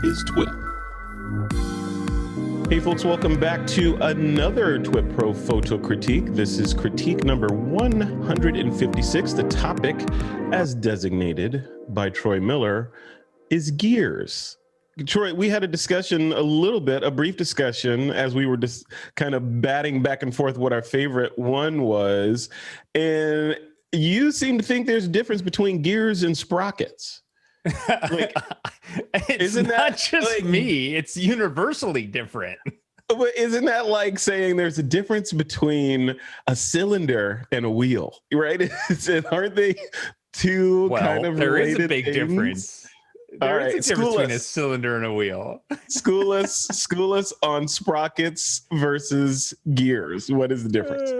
is TWiP. Hey folks, welcome back to another TWiP Pro Photo Critique. This is critique number 156. The topic, as designated by Troy Miller, is gears. Troy, we had a discussion, a brief discussion, as we were just kind of batting back and forth what our favorite one was. And you seem to think there's a difference between gears and sprockets. Like, it's not just like, me, it's universally different. But isn't that like saying there's a difference between a cylinder and a wheel, right? Aren't they two kind of there related is a big things? Difference. There is a difference between a cylinder and a wheel. School us on sprockets versus gears. What is the difference?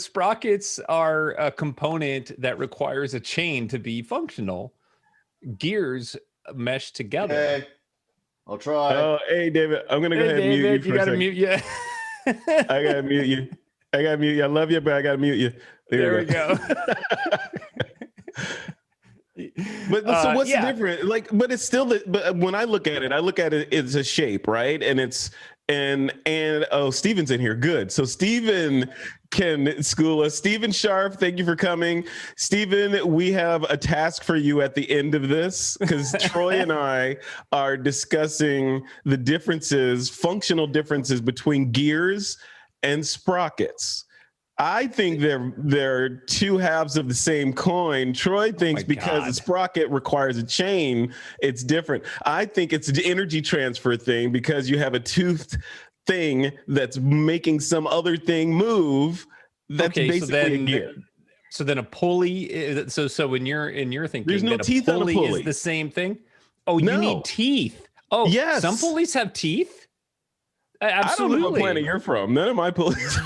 Sprockets are a component that requires a chain to be functional. Gears mesh together. Hey, I'll try. Oh, hey, David. I'm going to go ahead and mute you. You got to mute you. I got to mute you. I love you, but I got to mute you. There we go. But so what's the difference? Like, but it's still but when I look at it, it's a shape, right? And it's oh, Steven's in here. Good. So Steven can school us. Steven Sharp, thank you for coming. Steven, we have a task for you at the end of this, because Troy and I are discussing the differences, functional differences between gears and sprockets. I think they're two halves of the same coin. Troy thinks because a sprocket requires a chain, it's different. I think it's the energy transfer thing, because you have a toothed thing that's making some other thing move. That's basically a gear. So then a pulley. So when you're thinking, there's no teeth on a pulley. Is the same thing. Oh, no. You need teeth. Oh, yes. Some pulleys have teeth. Absolutely. I don't know what planet you're from. None of my pulleys.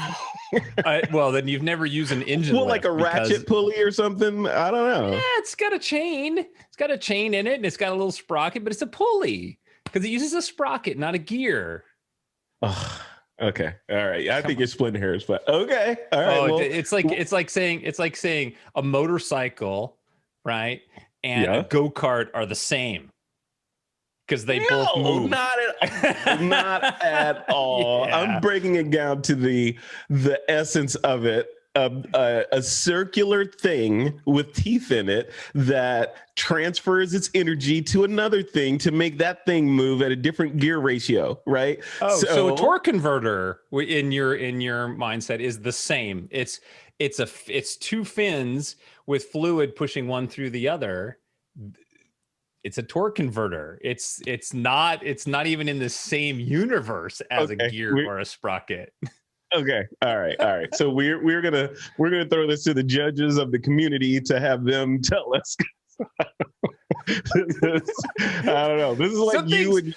Well, then you've never used an engine. Well, like a ratchet pulley or something. I don't know. Yeah, it's got a chain. It's got a chain in it, and it's got a little sprocket, but it's a pulley because it uses a sprocket, not a gear. Oh, okay, all right. I think you're splitting hairs, but okay, all right. Oh, well, it's like saying a motorcycle, right, and a go-kart are the same. Because they both move. Not at all. Yeah. I'm breaking it down to the essence of it. A circular thing with teeth in it that transfers its energy to another thing to make that thing move at a different gear ratio, right? Oh, so a torque converter in your mindset is the same. It's two fins with fluid pushing one through the other. It's a torque converter. It's not even in the same universe as a gear or a sprocket. Okay. All right. So we're gonna throw this to the judges of the community to have them tell us. I don't know. This is like you and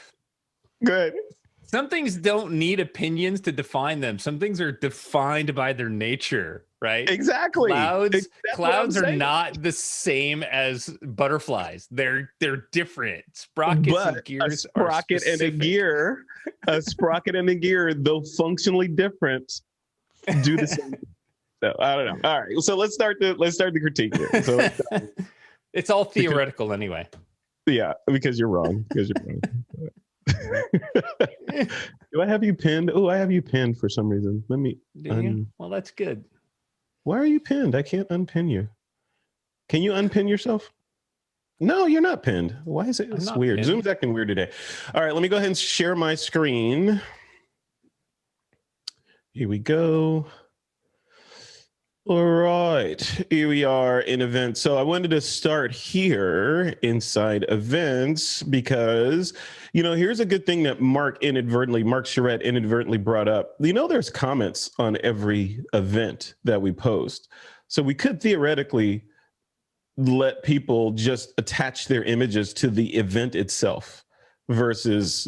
good. Some things don't need opinions to define them. Some things are defined by their nature, right? Exactly. Clouds are not the same as butterflies. They're different. Sprockets and gears a sprocket and a gear, though functionally different, do the same. So I don't know. All right. So let's start the critique here. So it's all theoretical anyway. Yeah, because you're wrong. Do I have you pinned? Oh, I have you pinned for some reason. Let me. Well, that's good. Why are you pinned? I can't unpin you. Can you unpin yourself? No, you're not pinned. Why is it? It's weird. Pinned. Zoom's acting weird today. All right, let me go ahead and share my screen. Here we go. All right, here we are in events. So I wanted to start here inside events because, here's a good thing that Mark Charette inadvertently brought up. There's comments on every event that we post. So we could theoretically let people just attach their images to the event itself versus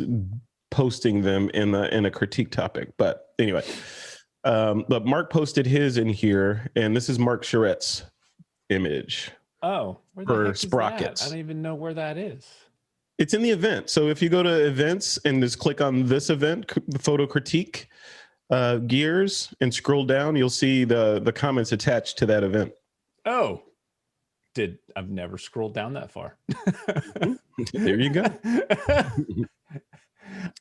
posting them in a critique topic. But anyway. But Mark posted his in here, and this is Mark Charette's image. Oh, where the heck is sprockets. That? I don't even know where that is. It's in the event. So if you go to events and just click on this event, the photo critique gears, and scroll down, you'll see the comments attached to that event. Oh, I've never scrolled down that far. There you go.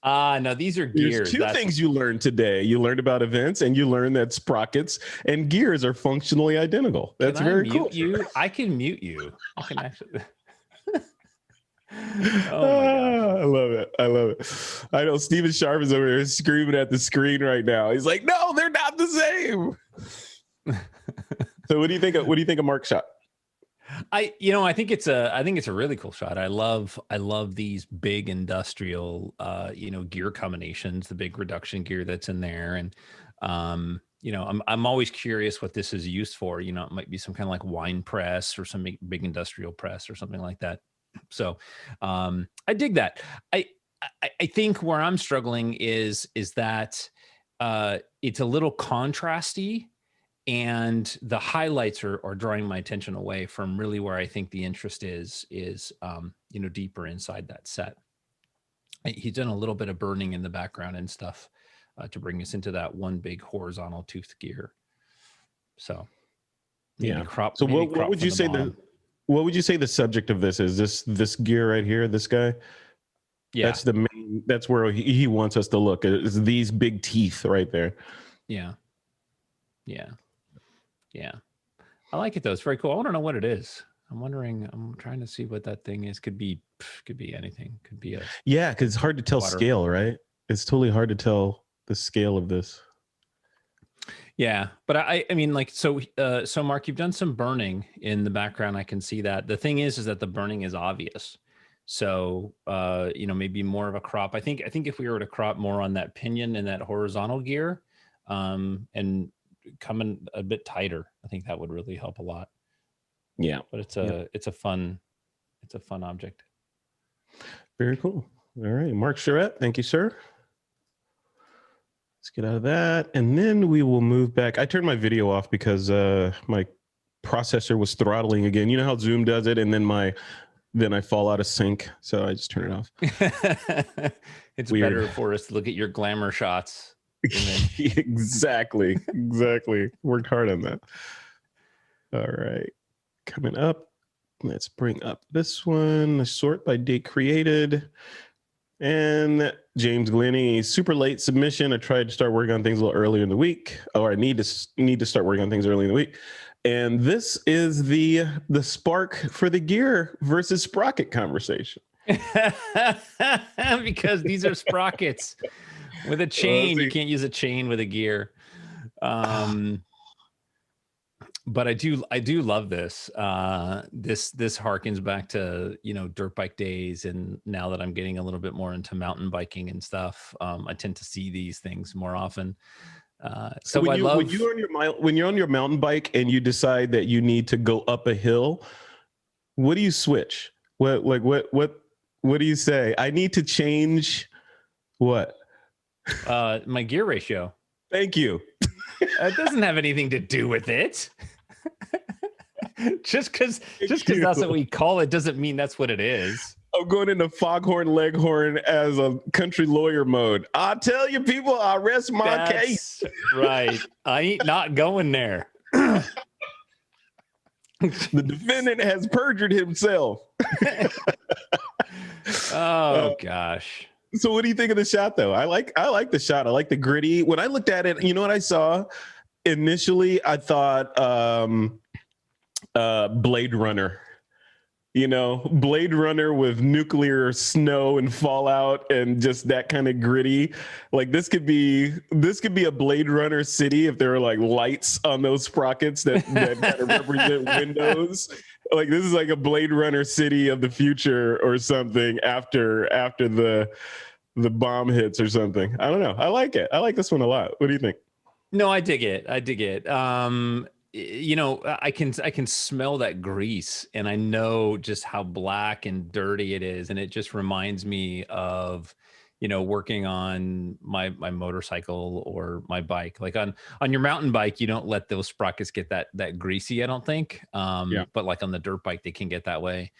No, these are gears. There's two things you learned today. You learned about events, and you learned that sprockets and gears are functionally identical. That's very cool. I can mute you. I can actually. Oh my gosh. I love it. I love it. I know Steven Sharp is over there screaming at the screen right now. He's like, no, they're not the same. So what do you think of Mark's shot? I think it's a really cool shot. I love these big industrial gear combinations, the big reduction gear that's in there. And I'm always curious what this is used for. It might be some kind of like wine press or some big industrial press or something like that. So I dig that. I think where I'm struggling is that it's a little contrasty, and the highlights are drawing my attention away from really where I think the interest is deeper inside that set. He's done a little bit of burning in the background and stuff to bring us into that one big horizontal toothed gear. So yeah. So what would you say what would you say the subject of this is? This gear right here, this guy? Yeah. That's where he wants us to look. It's these big teeth right there. Yeah. I like it though. It's very cool. I want to know what it is. I'm trying to see what that thing is. Could be anything. Could be because it's hard to tell scale, right? It's totally hard to tell the scale of this. Yeah, but I mean, like, so Mark, you've done some burning in the background. I can see that. The thing is that the burning is obvious. So, maybe more of a crop. I think if we were to crop more on that pinion and that horizontal gear, and coming a bit tighter, I think that would really help a lot. Yeah, but it's a fun object. Very cool. All right, Mark Charette, thank you, sir. Let's get out of that, and then we will move back. I turned my video off because my processor was throttling again. You know how Zoom does it, and then I fall out of sync, so I just turn it off. It's weird. Better for us to look at your glamour shots. Exactly. Worked hard on that. All right, coming up, let's bring up this one. Sort by date created. And James Glennie, super late submission. I tried to start working on things a little earlier in the week, or I need to start working on things early in the week. And this is the spark for the gear versus sprocket conversation. Because these are sprockets with a chain. You can't use a chain with a gear. But I do love this. This harkens back to, dirt bike days. And now that I'm getting a little bit more into mountain biking and stuff, I tend to see these things more often. So when you're on your mountain bike and you decide that you need to go up a hill, what do you switch? What do you say? I need to change what? My gear ratio. Thank you. It doesn't have anything to do with it. just because that's what we call it doesn't mean that's what it is. I'm going into foghorn leghorn as a country lawyer mode. I tell you, people, I rest my case. Right. I ain't not going there. The defendant has perjured himself. Oh gosh. So what do you think of the shot though? I like the shot. I like the gritty. When I looked at it, you know what I saw? Initially, I thought Blade Runner. Blade Runner with nuclear snow and fallout and just that kind of gritty. Like this could be a Blade Runner city if there were like lights on those sprockets that kind of represent windows. Like this is like a Blade Runner city of the future or something after the bomb hits or something. I don't know. I like it. I like this one a lot. What do you think? No, I dig it. I can smell that grease, and I know just how black and dirty it is. And it just reminds me of, working on my motorcycle or my bike. Like on your mountain bike, you don't let those sprockets get that greasy, I don't think. But like on the dirt bike, they can get that way.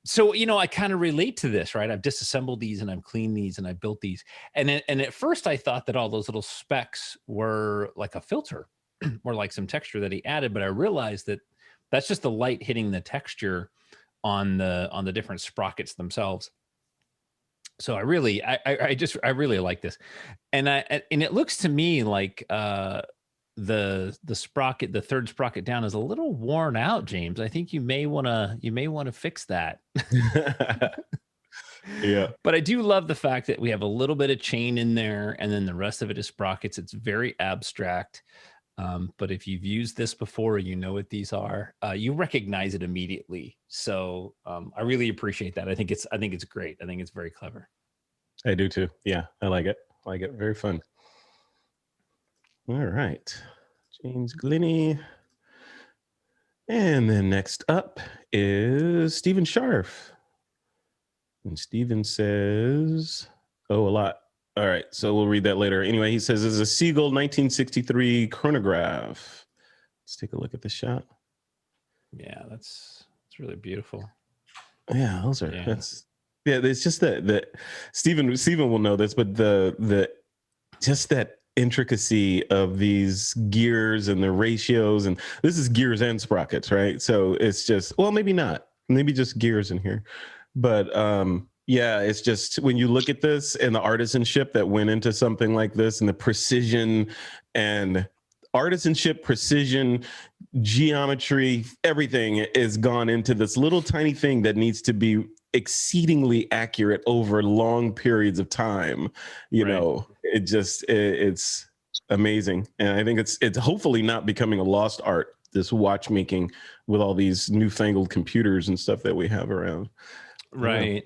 So, I kind of relate to this, right? I've disassembled these and I've cleaned these and I built these. And at first I thought that all those little specks were like a filter or like some texture that he added, but I realized that That's just the light hitting the texture on the different sprockets themselves. So I really like this, and it looks to me like the sprocket, the third sprocket down, is a little worn out, James. I think you may want to fix that. Yeah. But I do love the fact that we have a little bit of chain in there, and then the rest of it is sprockets. It's very abstract. But if you've used this before, you know what these are. You recognize it immediately. So I really appreciate that. I think it's great. I think it's very clever. I do too. Yeah, I like it. Very fun. All right, James Glennie. And then next up is Stephen Scharf. And Stephen says, oh, a lot. All right, so we'll read that later. Anyway, he says, it's a Siegel 1963 chronograph. Let's take a look at the shot. Yeah, it's really beautiful. Yeah, those are, it's just that Stephen will know this, but the just that intricacy of these gears and the ratios, and this is gears and sprockets, right? So it's just, well, maybe not, maybe just gears in here, but yeah, it's just when you look at this and the artisanship that went into something like this, and the precision and artisanship, precision, geometry, everything is gone into this little tiny thing that needs to be exceedingly accurate over long periods of time. You know, it's amazing. And I think it's hopefully not becoming a lost art, this watchmaking with all these newfangled computers and stuff that we have around. Right.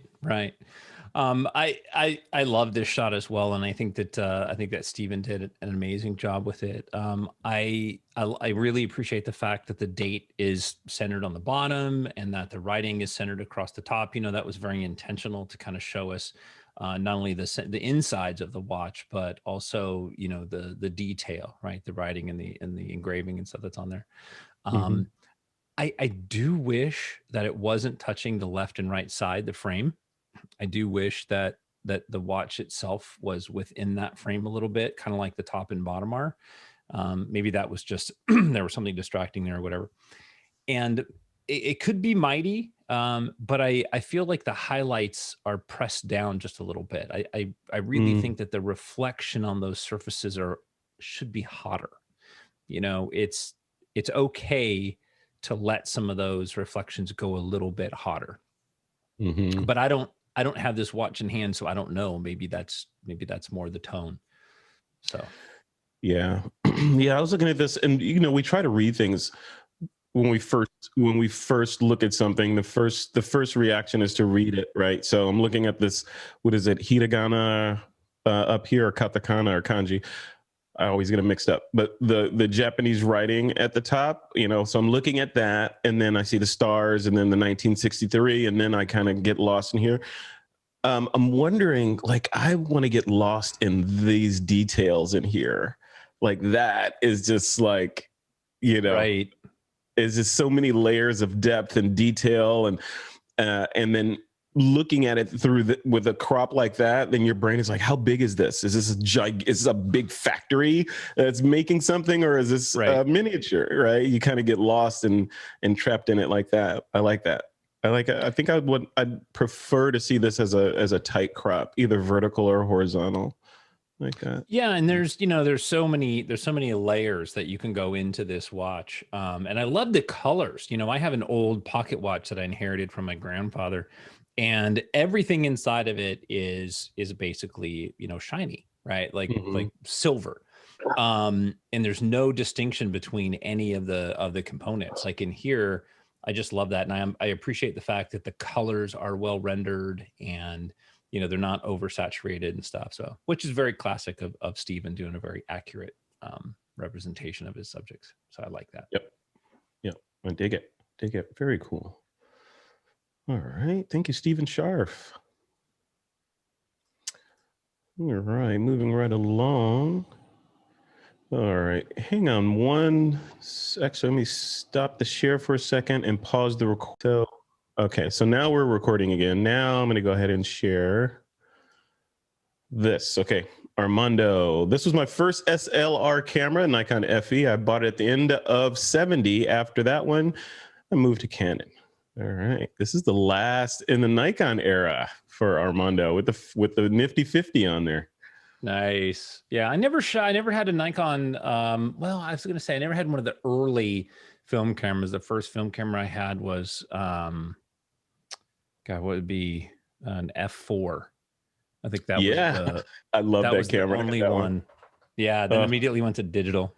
I love this shot as well, and I think that Stephen did an amazing job with it. I really appreciate the fact that the date is centered on the bottom and that the writing is centered across the top. You know, that was very intentional to kind of show us not only the insides of the watch, but also, you know, the detail, right? The writing and the engraving and stuff that's on there. I do wish that it wasn't touching the left and right side, the frame. I do wish that the watch itself was within that frame a little bit, kind of like the top and bottom are. Maybe that was just, there was something distracting there or whatever. And it could be mighty, but I feel like the highlights are pressed down just a little bit. I really think that the reflection on those surfaces should be hotter. You know, it's okay to let some of those reflections go a little bit hotter. But I don't have this watch in hand, so I don't know. Maybe that's more the tone. So, yeah, yeah. I was looking at this, and you know, we try to read things when we first look at something. The first reaction is to read it, right? So I'm looking at this. What is it? Hiragana up here, or katakana, or kanji. I always get it mixed up, but the Japanese writing at the top, you know, so I'm looking at that, and then I see the stars, and then the 1963, and then I kind of get lost in here. I'm wondering, like, I want to get lost in these details in here. Like, that is just like, you know, right. It's just so many layers of depth and detail, and then looking at it with a crop like that, then your brain is like, how big is this? Is this a big factory that's making something, or is this a miniature, right? You kind of get lost and trapped in it like that. I like that. I think I'd prefer to see this as a tight crop, either vertical or horizontal, like that. Yeah, and there's so many layers that you can go into this watch. And I love the colors. You know, I have an old pocket watch that I inherited from my grandfather, and everything inside of it is basically, you know, shiny, right? Like silver. And there's no distinction between any of the components. Like in here, I just love that, and I appreciate the fact that the colors are well rendered, and you know, they're not oversaturated and stuff. So, which is very classic of Stephen doing a very accurate representation of his subjects. So I like that. Yep. I dig it. Very cool. All right. Thank you, Stephen Scharf. All right. Moving right along. All right. Hang on one. Actually, let me stop the share for a second and pause the record. So, okay. So now we're recording again. Now I'm going to go ahead and share this. Okay. Armando. This was my first SLR camera, Nikon F50. I bought it at the end of 70. After that one, I moved to Canon. All right. This is the last in the Nikon era for Armando with the nifty 50 on there. Nice. Yeah, I never had a Nikon. Well, I was going to say I never had one of the early film cameras. The first film camera I had was, God, what would it be an F4? I think that was I love that was camera. the only one. Yeah. Then immediately went to digital.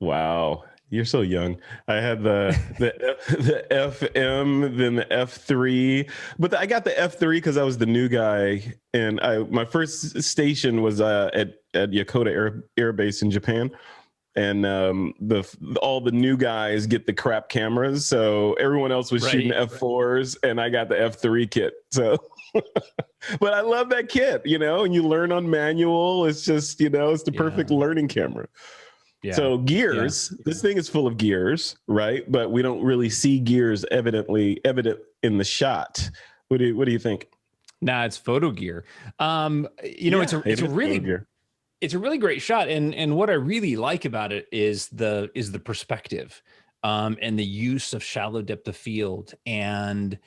Wow. You're so young. I had the FM, then the F3, but I got the F3 because I was the new guy, and my first station was at Yokota Air Base in Japan, and all the new guys get the crap cameras, so everyone else was shooting F4s, and I got the F3 kit. So, but I love that kit, and you learn on manual. It's just it's the perfect learning camera. Yeah. So gears, this thing is full of gears, right? But we don't really see gears evident in the shot. What do you think? Nah, it's photo gear. It's a really great shot. And what I really like about it is the perspective, and the use of shallow depth of field, and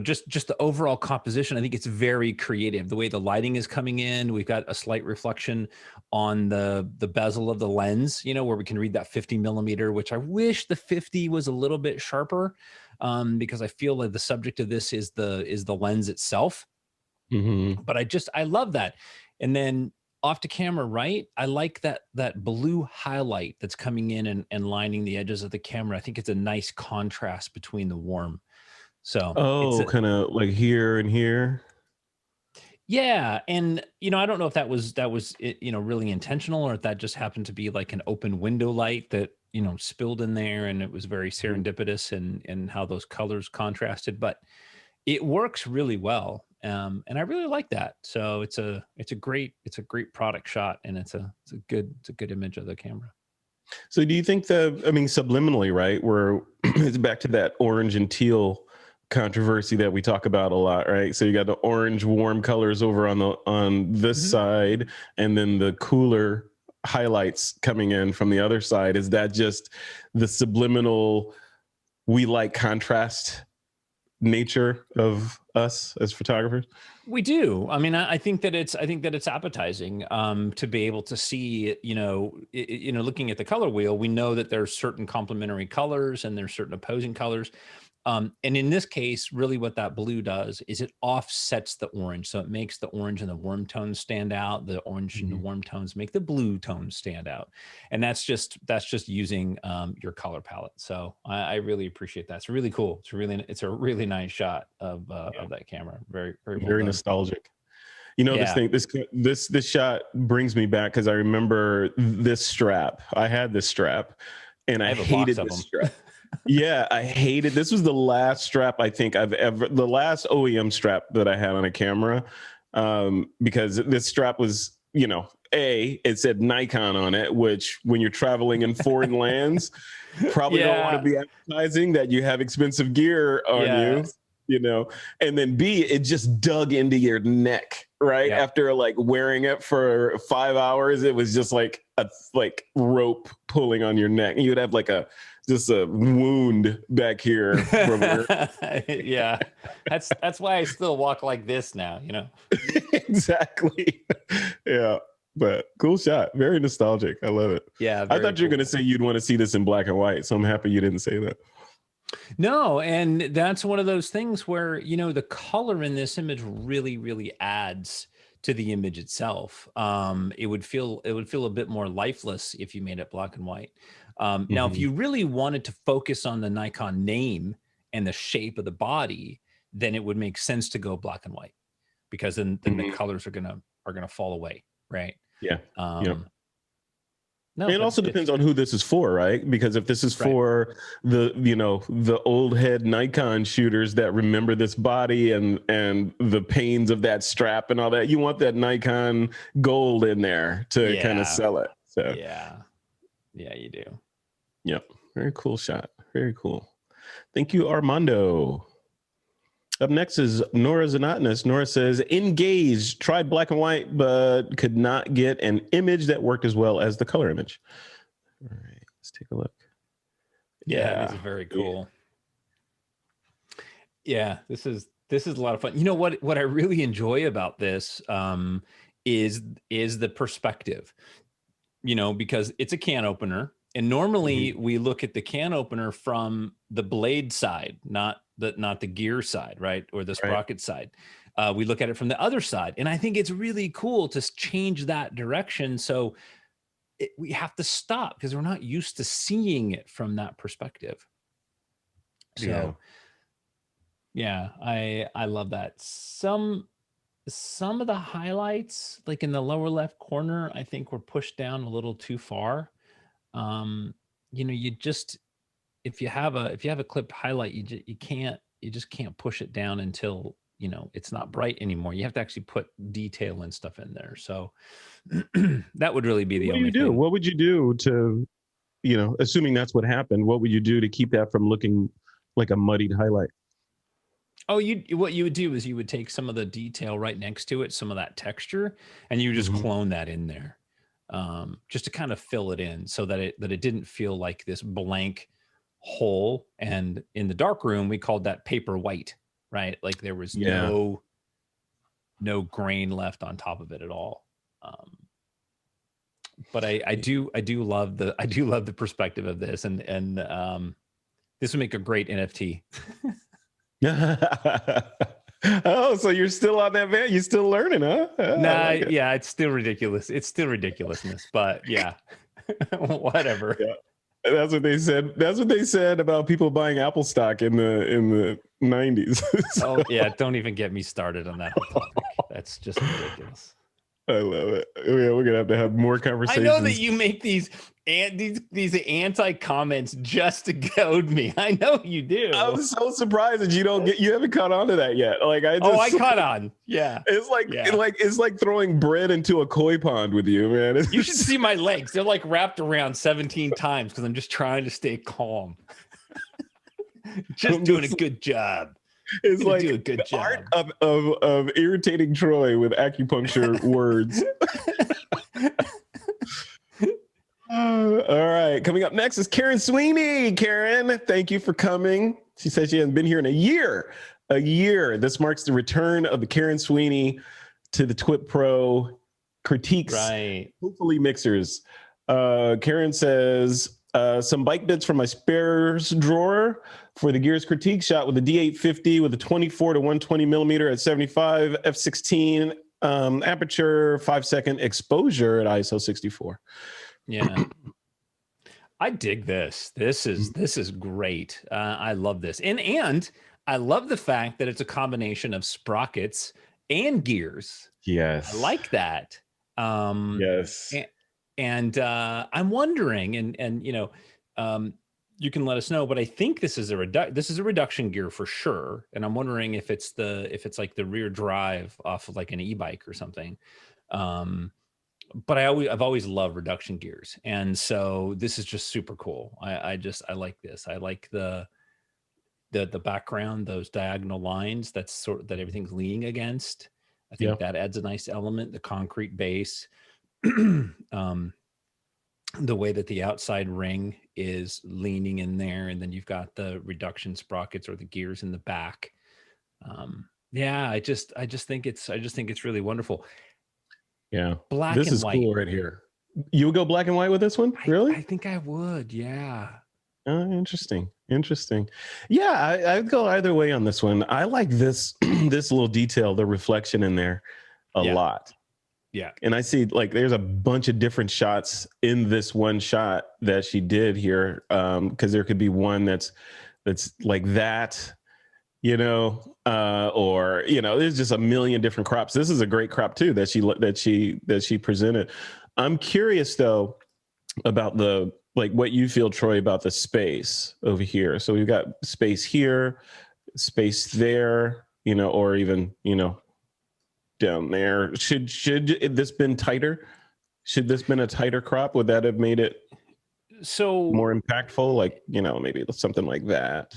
just the overall composition. I think it's very creative. The way the lighting is coming in, we've got a slight reflection on the bezel of the lens, where we can read that 50 millimeter, which I wish the 50 was a little bit sharper, because I feel like the subject of this is the lens itself. Mm-hmm. But I love that. And then off to camera, right? I like that blue highlight that's coming in and lining the edges of the camera. I think it's a nice contrast between the warm. So kind of like here and here. Yeah, and I don't know if that was really intentional, or if that just happened to be like an open window light that spilled in there, and it was very serendipitous in how those colors contrasted. But it works really well, and I really like that. So it's a great product shot, and it's a good image of the camera. So do you think subliminally, right? Where it's back to that orange and teal controversy that we talk about a lot, right? So you got the orange warm colors over on this side, and then the cooler highlights coming in from the other side. Is that just the subliminal, we like contrast nature of us as photographers? We do. I mean, I think that it's appetizing to be able to see, looking at the color wheel, we know that there's certain complementary colors and there's certain opposing colors. And in this case, really what that blue does is it offsets the orange. So it makes the orange and the warm tones stand out. The orange and the warm tones make the blue tones stand out. And that's just using your color palette. So I really appreciate that. It's really cool. It's a really nice shot of that camera. Very, very, very nostalgic. This shot brings me back because I remember this strap. I had this strap, and I hated this strap. Yeah, I hated. This was the last strap I think the last OEM strap that I had on a camera, because this strap was, it said Nikon on it, which when you're traveling in foreign lands, probably don't want to be advertising that you have expensive gear on you, and then B, it just dug into your neck, right? Yeah. After like wearing it for 5 hours, it was just like a rope pulling on your neck. You would have just a wound back here. Yeah, that's why I still walk like this now, Exactly. Yeah, but cool shot. Very nostalgic. I love it. Yeah, I thought you were going to say you'd want to see this in black and white, so I'm happy you didn't say that. No, and that's one of those things where the color in this image really, really adds to the image itself. It would feel a bit more lifeless if you made it black and white. Now, if you really wanted to focus on the Nikon name and the shape of the body, then it would make sense to go black and white, because then the colors are gonna fall away, right? Yeah. No, it also depends on who this is for, right? Because if this is for the old head Nikon shooters that remember this body and the pains of that strap and all that, you want that Nikon gold in there to kind of sell it. So yeah, you do. Yep. Very cool shot. Very cool. Thank you, Armando. Up next is Nora Zanotinus. Nora says, engaged, tried black and white, but could not get an image that worked as well as the color image. All right, let's take a look. Yeah, this is very cool. Yeah, this is a lot of fun. You know what I really enjoy about this is the perspective. You know, because it's a can opener, and normally we look at the can opener from the blade side, not the gear side, right, or the sprocket side. We look at it from the other side, and I think it's really cool to change that direction. So we have to stop because we're not used to seeing it from that perspective. So yeah, I love that. Some of the highlights, like in the lower left corner, I think were pushed down a little too far. You know, if you have a clipped highlight, you just can't push it down until, you know, it's not bright anymore. You have to actually put detail and stuff in there. So that would really be the only thing. What would you do to, you know, assuming that's what happened, what would you do to keep that from looking like a muddied highlight? Oh, what you would do is you would take some of the detail right next to it, some of that texture, and you just clone that in there, just to kind of fill it in so that it didn't feel like this blank hole. And in the dark room, we called that paper white, right? Like there was no grain left on top of it at all. But I do love the perspective of this, and this would make a great NFT. Oh, so you're still on that, man? You're still learning, huh? Nah, yeah, it's still ridiculous. It's still ridiculousness, but yeah, whatever. Yeah. That's what they said. That's what they said about people buying Apple stock in the 90s. Oh yeah, don't even get me started on that whole topic. That's just ridiculous. I love it. Yeah, we're gonna have more conversations. I know that you make these anti comments just to goad me. I know you do. I'm so surprised that you haven't caught on to that yet. Like I caught on. Yeah. It's like throwing bread into a koi pond with you, man. You should see my legs. They're like wrapped around 17 times because I'm just trying to stay calm. Just doing a good job. It's like do a good job. Art of irritating Troy with acupuncture words. All right. Coming up next is Karen Sweeney. Karen, thank you for coming. She says she hasn't been here in a year. This marks the return of the Karen Sweeney to the TWiP Pro critiques. Right. Hopefully mixers. Karen says, some bike bits from my spares drawer for the Gears critique, shot with a D850 with a 24 to 120 millimeter at 75 f16 aperture, 5-second exposure at ISO 64. Yeah. I dig this. This is great. I love this. And I love the fact that it's a combination of sprockets and gears. Yes. I like that. Yes. And I'm wondering, and you know, you can let us know, but I think this is a reduction gear for sure. And I'm wondering if it's like the rear drive off of like an e-bike or something. But I've always loved reduction gears, and so this is just super cool. I like this. I like the background, those diagonal lines. That's that everything's leaning against. I think that adds a nice element. The concrete base, the way that the outside ring is leaning in there, and then you've got the reduction sprockets or the gears in the back. Yeah, I just think it's really wonderful. Yeah, black this and is white. Cool right here. You would go black and white with this one? Really? I think I would. Yeah. Interesting. Yeah, I'd go either way on this one. I like this this little detail, the reflection in there, a lot. Yeah. And I see like there's a bunch of different shots in this one shot that she did here, because there could be one that's like that, you know, or you know, there's just a million different crops. This is a great crop too that she presented. I'm curious though about what you feel, Troy, about the space over here. So we've got space here, space there, you know, or even, you know, down there. Should this been tighter? Should this been a tighter crop? Would that have made it so more impactful? Like, you know, maybe something like that.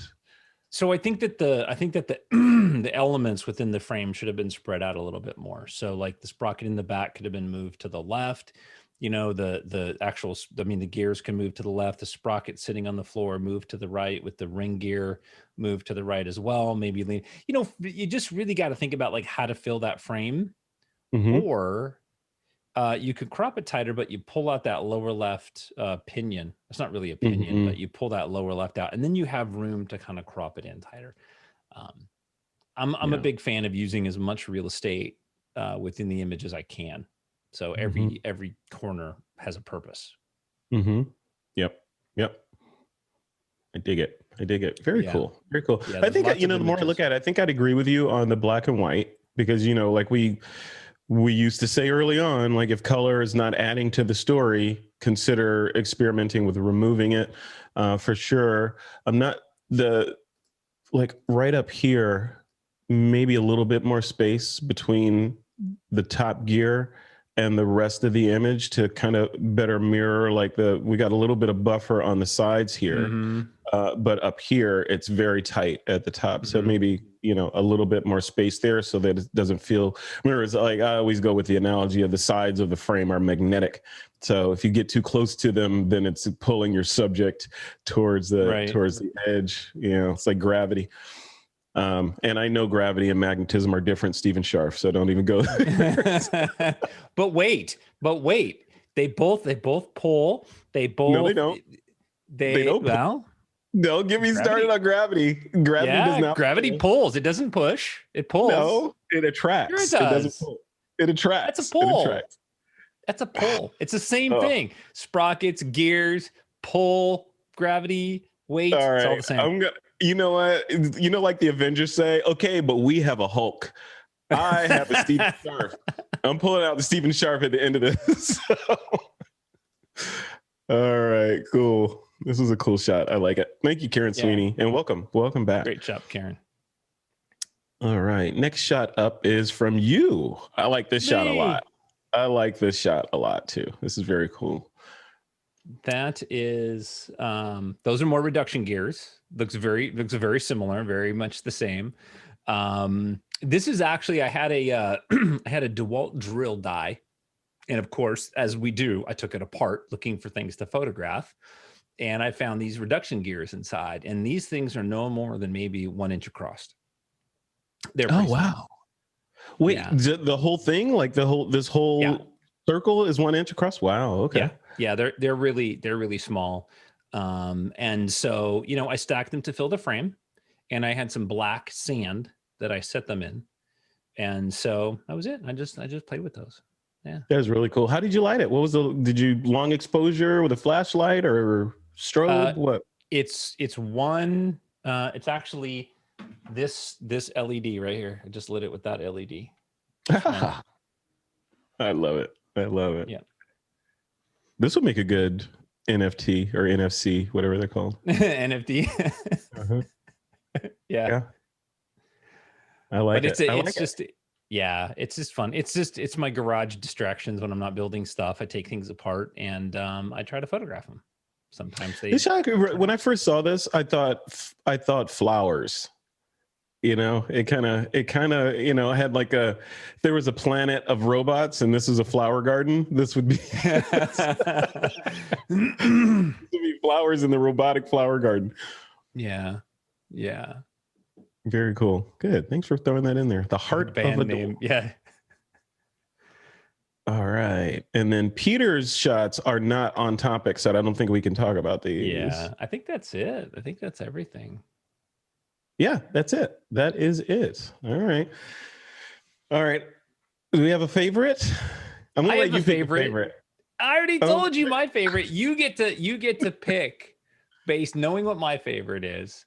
So I think that the elements within the frame should have been spread out a little bit more. So like the sprocket in the back could have been moved to the left. you know, the actual, I mean, the gears can move to the left, the sprocket sitting on the floor, move to the right, with the ring gear, move to the right as well. Maybe lean, you know, you just really got to think about like how to fill that frame. Or you could crop it tighter, but you pull out that lower left pinion. It's not really a pinion, but you pull that lower left out, and then you have room to kind of crop it in tighter. I'm a big fan of using as much real estate within the image as I can. So every corner has a purpose. Yep. I dig it. Very cool. Very cool. Yeah, I think, you know, the more I look at it, I think I'd agree with you on the black and white, because, you know, like we used to say early on, like if color is not adding to the story, consider experimenting with removing it for sure. I'm not like right up here, maybe a little bit more space between the top gear and the rest of the image to kind of better mirror, like we got a little bit of buffer on the sides here, but up here it's very tight at the top. So maybe, you know, a little bit more space there so that it doesn't feel, remember, it's like I always go with the analogy of the sides of the frame are magnetic. So if you get too close to them, then it's pulling your subject towards the edge. You know, it's like gravity. And I know gravity and magnetism are different, Stephen Sharf, so don't even go there. But wait, they both pull. They both. No, they don't. They don't. Well, don't get me started on gravity. Gravity does not. Gravity pulls. It doesn't push. It pulls. No, it attracts. Sure it does. It doesn't pull. It attracts. That's a pull. That's a pull. It's the same thing. Sprockets, gears, pull, gravity, weight. All right. It's all the same. You know what? You know, like the Avengers say, okay, but we have a Hulk. I have a Stephen Sharf. I'm pulling out the Stephen Sharf at the end of this. All right, cool. This was a cool shot. I like it. Thank you, Karen Sweeney, and welcome back. Great job, Karen. All right, next shot up is from you. I like this shot a lot. I like this shot a lot too. This is very cool. That is, those are more reduction gears. Looks very similar, very much the same. This is actually, I had a I had a DeWalt drill die, and of course, as we do, I took it apart looking for things to photograph, and I found these reduction gears inside, and these things are no more than maybe 1 inch across. They're wow. Wait, the whole thing, like this whole circle is 1 inch across? Wow. Okay. Yeah, they're really small. And so, you know, I stacked them to fill the frame, and I had some black sand that I set them in. And so that was it. I just played with those. Yeah. That was really cool. How did you light it? Did you long exposure with a flashlight or strobe? What? It's actually this LED right here. I just lit it with that LED. I love it. Yeah. This would make a good NFT or NFC, whatever they're called. NFT. Yeah. I like it. It's just fun. It's my garage distractions when I'm not building stuff. I take things apart and I try to photograph them. Sometimes when I first saw this, I thought flowers. You know, it kind of, you know, had like there was a planet of robots and this is a flower garden. This would be, flowers in the robotic flower garden. Yeah. Very cool. Good. Thanks for throwing that in there. The heart band of a name. Yeah. All right. And then Peter's shots are not on topic, so I don't think we can talk about these. Yeah. I think that's it. I think that's everything. Yeah, that's it. That is it. All right. Do we have a favorite? I'm gonna let you pick a favorite. I already told you my favorite. You get to pick based knowing what my favorite is.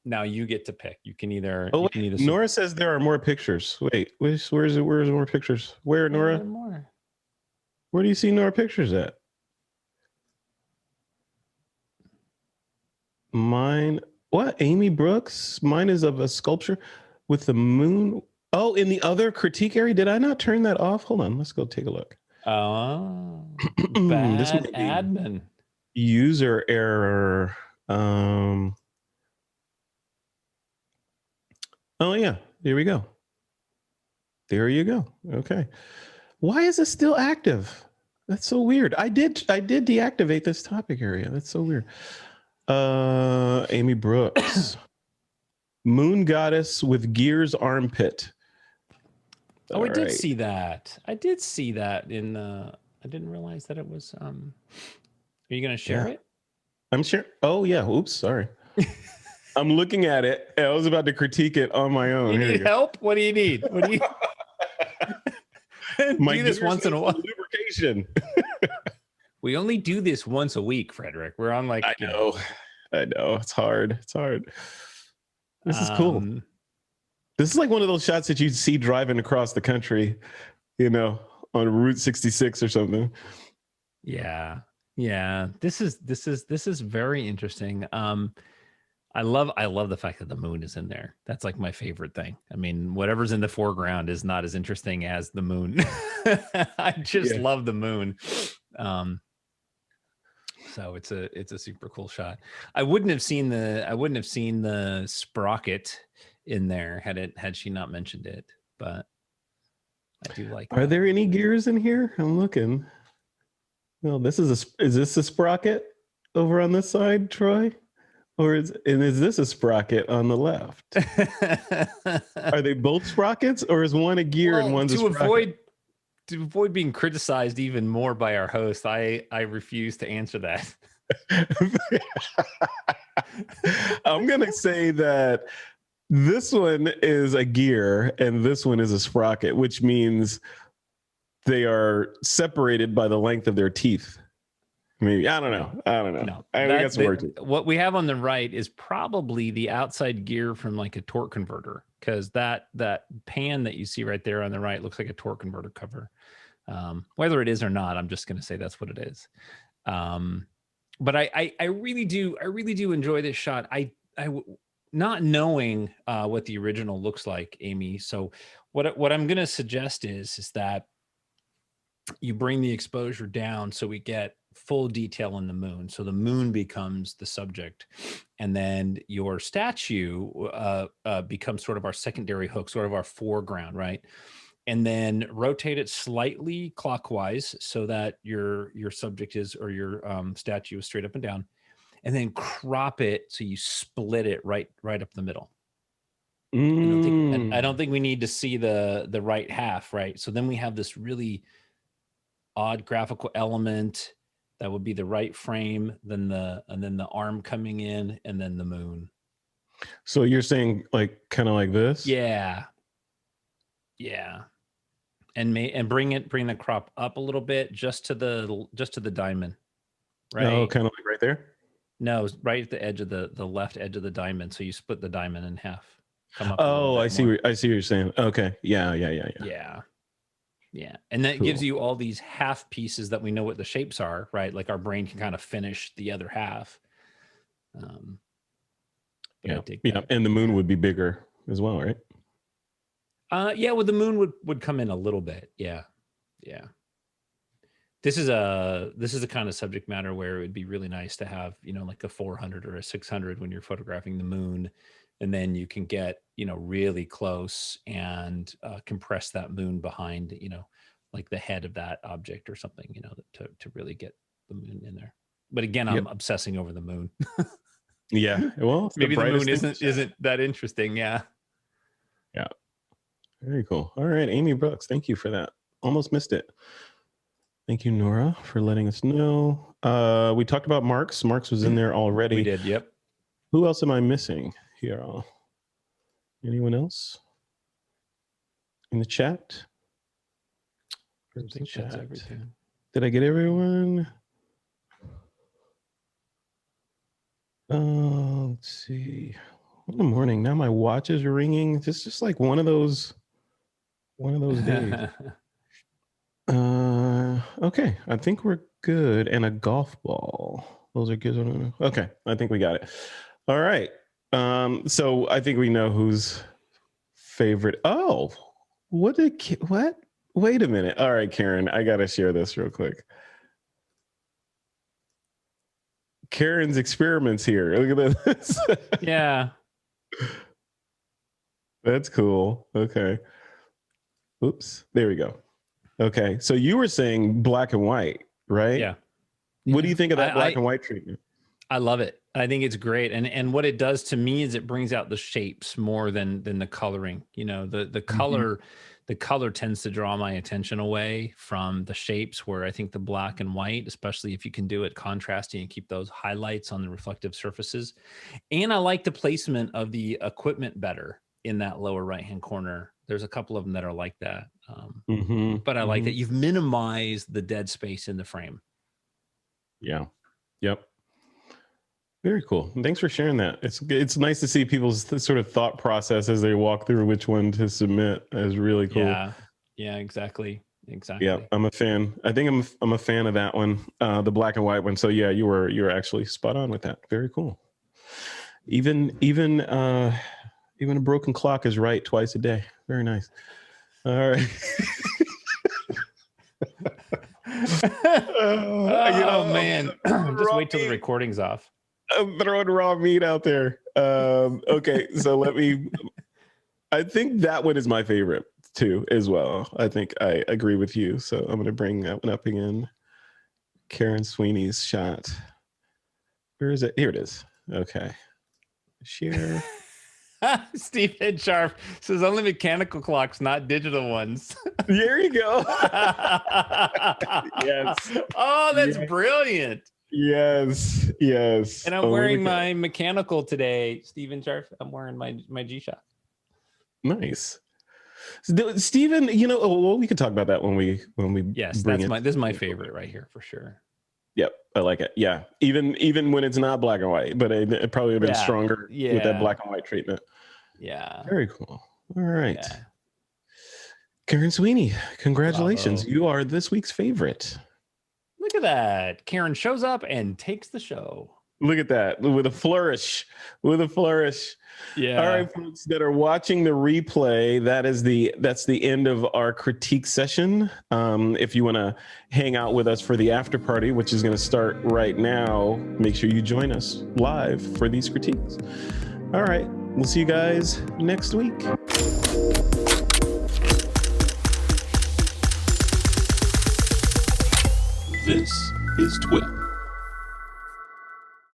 Now you get to pick. You can either. Nora says there are more pictures. Wait, where's more pictures? Where, Nora? More. Where do you see Nora pictures at? Mine. What? Amy Brooks? Mine is of a sculpture with the moon. Oh, in the other critique area? Did I not turn that off? Hold on. Let's go take a look. Oh, bad this admin. User error. Oh, yeah. Here we go. There you go. Okay. Why is it still active? That's so weird. I did deactivate this topic area. That's so weird. Amy Brooks. Moon goddess with gears armpit. Oh, I did see that. I did see that in I didn't realize that it was are you gonna share it? I'm sure. Oh yeah. Oops, sorry. I'm looking at it. I was about to critique it on my own. You need help? What do you need? What do you do this once in a while? Lubrication. We only do this once a week, Frederick. We're on like I know. It's hard. It's hard. This is cool. This is like one of those shots that you see driving across the country, you know, on Route 66 or something. Yeah. Yeah. This is very interesting. I love the fact that the moon is in there. That's like my favorite thing. I mean, whatever's in the foreground is not as interesting as the moon. I just love the moon. So it's a super cool shot. I wouldn't have seen the sprocket in there had she not mentioned it, but I do like Are there any gears in here? I'm looking. Well, is this a sprocket over on this side, Troy? Or is this a sprocket on the left? Are they both sprockets, or is one a gear and one's a sprocket? To avoid being criticized even more by our host, I refuse to answer that. I'm gonna say that this one is a gear and this one is a sprocket, which means they are separated by the length of their teeth. Maybe. I don't know. No, I got some work to do. What we have on the right is probably the outside gear from like a torque converter, because that pan that you see right there on the right looks like a torque converter cover. Whether it is or not, I'm just going to say that's what it is. But I really do enjoy this shot. I not knowing what the original looks like, Amy. So what I'm going to suggest is that you bring the exposure down so we get full detail in the moon. So the moon becomes the subject, and then your statue becomes sort of our secondary hook, sort of our foreground, right? And then rotate it slightly clockwise so that your subject is, or your statue is straight up and down, and then crop it so you split it right up the middle. I don't think we need to see the right half, right? So then we have this really odd graphical element that would be the right frame, then the arm coming in, and then the moon. So you're saying like kind of like this? Yeah. And bring the crop up a little bit, just to the diamond, right? Oh, kind of like right there. No, right at the edge of the left edge of the diamond. So you split the diamond in half. Come up. Oh, I see what you're saying. Okay. Yeah. And that gives you all these half pieces that we know what the shapes are, right? Like our brain can kind of finish the other half. Yeah. And the moon would be bigger as well, right? Well, the moon would come in a little bit. Yeah. This is a kind of subject matter where it would be really nice to have, like a 400 or a 600 when you're photographing the moon, and then you can get, really close and compress that moon behind, like the head of that object or something, to really get the moon in there. But again, I'm obsessing over the moon. Yeah. Well, maybe the moon isn't that interesting. Yeah. Very cool. All right, Amy Brooks, thank you for that. Almost missed it. Thank you, Nora, for letting us know. We talked about Marks. Marks was in there already. We did, yep. Who else am I missing here? Anyone else in the chat? I think that's everything. Did I get everyone? Let's see. What in the morning? Now my watch is ringing. It's just like one of those days. Okay, I think we're good. And a golf ball. Those are good. Okay, I think we got it. All right. So I think we know who's favorite. Oh, what? Wait a minute. All right, Karen, I gotta share this real quick. Karen's experiments here. Look at this. Yeah. That's cool. Okay. Oops. There we go. Okay. So you were saying black and white, right? Yeah. What do you think of that black and white treatment? I love it. I think it's great. And what it does to me is it brings out the shapes more than the coloring. You know, the color, the color tends to draw my attention away from the shapes, where I think the black and white, especially if you can do it contrasting and keep those highlights on the reflective surfaces. And I like the placement of the equipment better in that lower right-hand corner. There's a couple of them that are like that. But I like that you've minimized the dead space in the frame. Yeah. Yep. Very cool. Thanks for sharing that. It's nice to see people's sort of thought process as they walk through which one to submit. Is really cool. Yeah, exactly. Yeah, I'm a fan. I think I'm a fan of that one, the black and white one. So yeah, you were actually spot on with that. Very cool. Even a broken clock is right twice a day. Very nice. All right. Man, just wait till the recording's off. I'm throwing raw meat out there. Okay, so I think that one is my favorite too, as well. I think I agree with you. So I'm going to bring that one up again. Karen Sweeney's shot. Where is it? Here it is. Okay. Share. Steve Headsharp says only mechanical clocks, not digital ones. There you go. Yes. Oh, that's brilliant. Yes. And I'm wearing my mechanical today, Steven Sharp. I'm wearing my G-Shock. Nice. Steven, well, we could talk about that when we Yes, bring this is my favorite right here for sure. Yep, I like it. Yeah, even when it's not black and white, but it probably would have been stronger with that black and white treatment. Yeah. Very cool. All right. Yeah. Karen Sweeney, congratulations. Bravo. You are this week's favorite. Look at that. Karen shows up and takes the show. Look at that. With a flourish. Yeah. All right, folks that are watching the replay, that's the end of our critique session. If you want to hang out with us for the after party, which is going to start right now, make sure you join us live for these critiques. All right. We'll see you guys next week. This is TWiP.